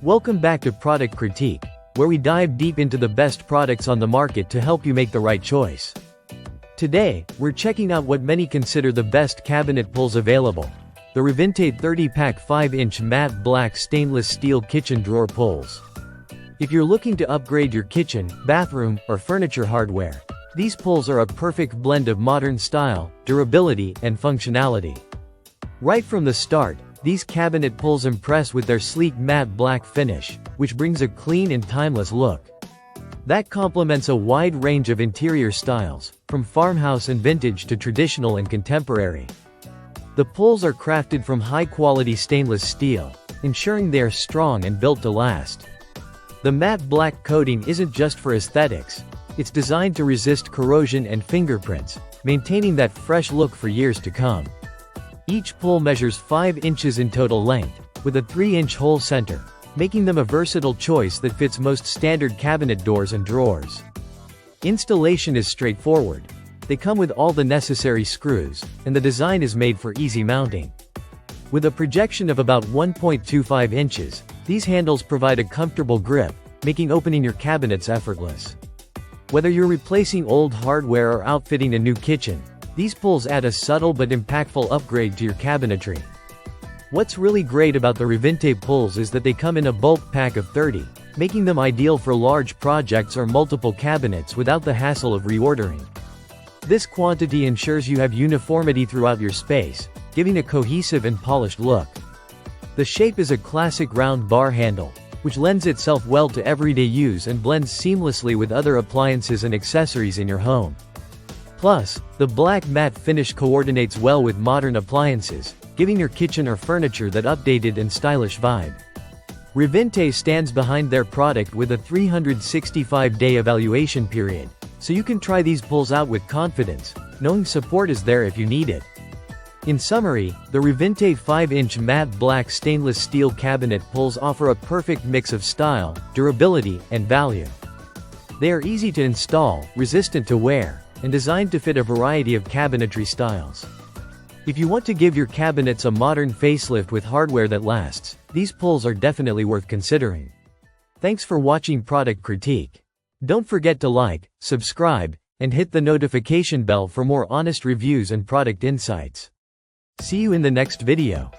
Welcome back to Product Critique, where we dive deep into the best products on the market to help you make the right choice. Today, we're checking out what many consider the best cabinet pulls available: the Ravinte 30-pack 5-inch matte black stainless steel kitchen drawer pulls. If you're looking to upgrade your kitchen, bathroom, or furniture hardware, these pulls are a perfect blend of modern style, durability, and functionality. Right from the start, these cabinet pulls impress with their sleek matte black finish, which brings a clean and timeless look. That complements a wide range of interior styles, from farmhouse and vintage to traditional and contemporary. The pulls are crafted from high-quality stainless steel, ensuring they are strong and built to last. The matte black coating isn't just for aesthetics, it's designed to resist corrosion and fingerprints, maintaining that fresh look for years to come. Each pull measures 5 inches in total length, with a 3-inch hole center, making them a versatile choice that fits most standard cabinet doors and drawers. Installation is straightforward. They come with all the necessary screws, and the design is made for easy mounting. With a projection of about 1.25 inches, these handles provide a comfortable grip, making opening your cabinets effortless. Whether you're replacing old hardware or outfitting a new kitchen, these pulls add a subtle but impactful upgrade to your cabinetry. What's really great about the Ravinte pulls is that they come in a bulk pack of 30, making them ideal for large projects or multiple cabinets without the hassle of reordering. This quantity ensures you have uniformity throughout your space, giving a cohesive and polished look. The shape is a classic round bar handle, which lends itself well to everyday use and blends seamlessly with other appliances and accessories in your home. Plus, the black matte finish coordinates well with modern appliances, giving your kitchen or furniture that updated and stylish vibe. Ravinte stands behind their product with a 365-day evaluation period, so you can try these pulls out with confidence, knowing support is there if you need it. In summary, the Ravinte 5-inch matte black stainless steel cabinet pulls offer a perfect mix of style, durability, and value. They are easy to install, resistant to wear, and designed to fit a variety of cabinetry styles. If you want to give your cabinets a modern facelift with hardware that lasts, these pulls are definitely worth considering. Thanks for watching Product Critique. Don't forget to like, subscribe, and hit the notification bell for more honest reviews and product insights. See you in the next video.